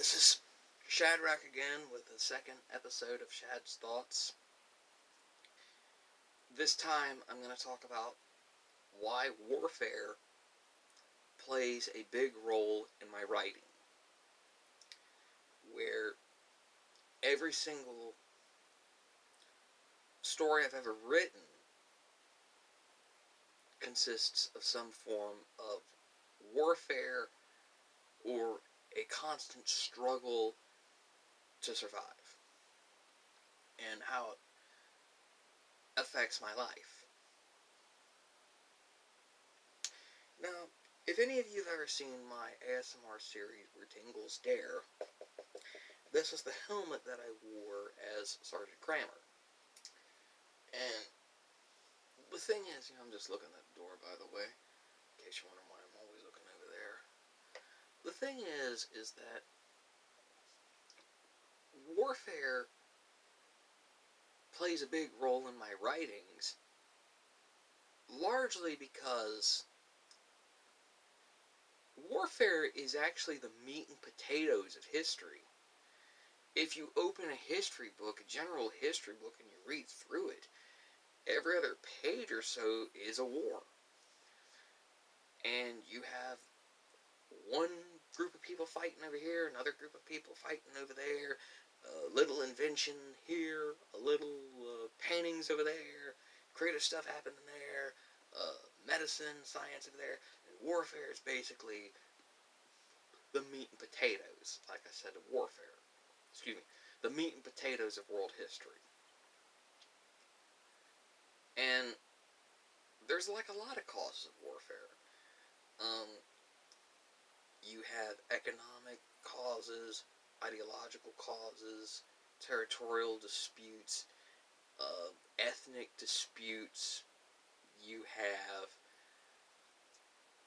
This is Shadrach again with the second episode of Shad's Thoughts. This time I'm going to talk about why warfare plays a big role in my writing. Where every single story I've ever written consists of some form of warfare or a constant struggle to survive, and how it affects my life. Now, if any of you have ever seen my ASMR series where Tingles Dare, this is the helmet that I wore as Sergeant Kramer. And the thing is, I'm just looking at the door, by the way, in case you're wondering why I'm always looking over there. The thing is that warfare plays a big role in my writings, largely because warfare is actually the meat and potatoes of history. If you open a history book, a general history book, and you read through it, every other page or so is a war. And you have one group of people fighting over here, another group of people fighting over there, a little invention here, a little paintings over there, creative stuff happening there, medicine, science over there. And warfare is basically the meat and potatoes, like I said, of warfare. The meat and potatoes of world history. And there's like a lot of causes of warfare. You have economic causes, ideological causes, territorial disputes, ethnic disputes. You have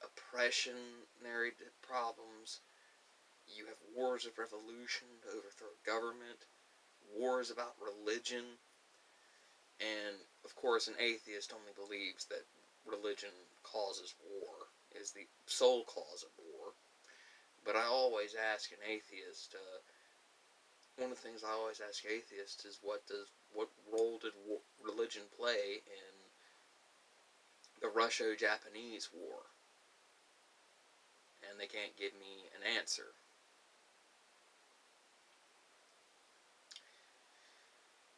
oppressionary problems. You have wars of revolution to overthrow government, wars about religion, and, of course, an atheist only believes that religion causes war, is the sole cause of war. But I always ask an atheist, one of the things I always ask atheists is what role did religion play in the Russo-Japanese War? And they can't give me an answer.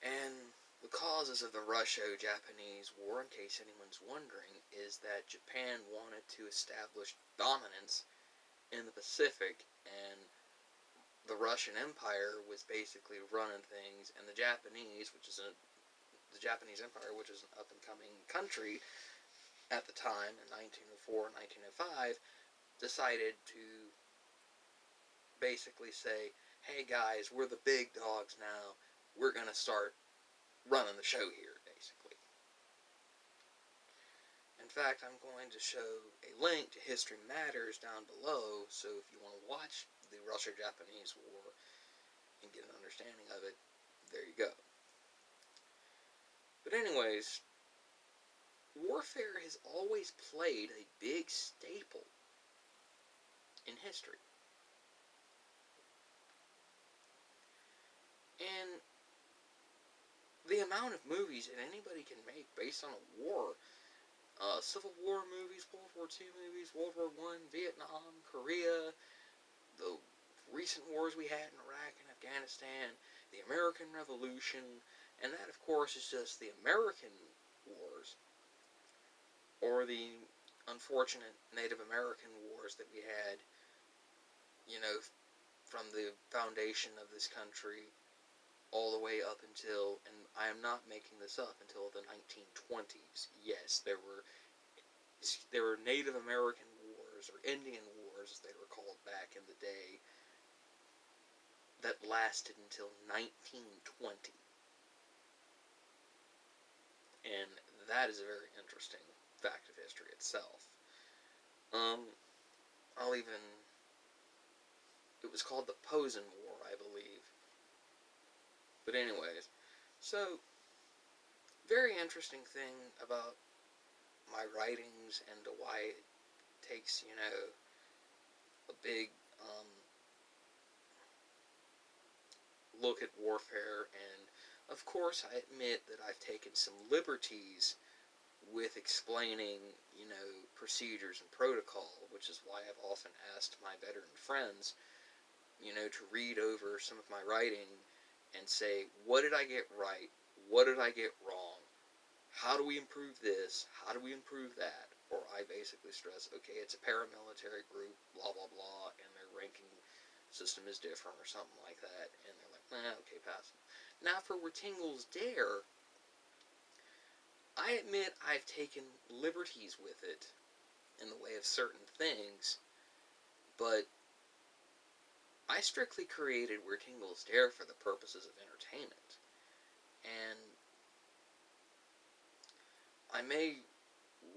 And the causes of the Russo-Japanese War, in case anyone's wondering, is that Japan wanted to establish dominance in the Pacific, and the Russian Empire was basically running things, and the Japanese Empire, which is an up-and-coming country at the time, in 1904 and 1905, decided to basically say, hey guys, we're the big dogs now, we're going to start running the show here, basically. In fact, I'm going to show a link to History Matters down below, so if you want to watch the Russo-Japanese War and get an understanding of it, there you go. But anyways, warfare has always played a big staple in history. And the amount of movies that anybody can make based on a war, Civil War movies, World War II movies, World War I, Vietnam, Korea, the recent wars we had in Iraq and Afghanistan, the American Revolution, and that, of course, is just the American wars, or the unfortunate Native American wars that we had, from the foundation of this country all the way up until, and I am not making this up, until the 1920s. Yes, there were Native American wars, or Indian wars as they were called back in the day, that lasted until 1920. And that is a very interesting fact of history itself. It was called the Posen War, I believe. But anyways, so, very interesting thing about my writings and why it takes, a big look at warfare, and of course I admit that I've taken some liberties with explaining, procedures and protocol, which is why I've often asked my veteran friends, to read over some of my writing and say, what did I get right? What did I get wrong? How do we improve this? How do we improve that? Or I basically stress, okay, it's a paramilitary group, blah, blah, blah, and their ranking system is different or something like that. And they're like, okay, pass. Now, for Where Tingles Dare, I admit I've taken liberties with it in the way of certain things, but I strictly created Where Tingles Dare for the purposes of entertainment. And I may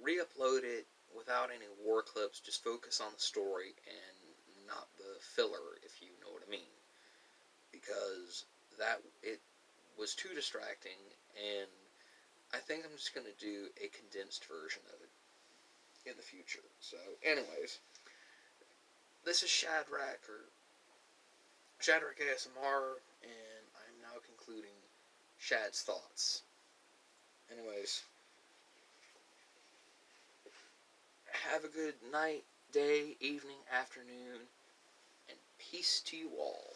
re-upload it without any war clips, just focus on the story and not the filler, if you know what I mean. Because it was too distracting, and I think I'm just going to do a condensed version of it in the future. So, anyways, this is Shadrack ASMR, and I'm now concluding Shad's thoughts. Anyways, have a good night, day, evening, afternoon, and peace to you all.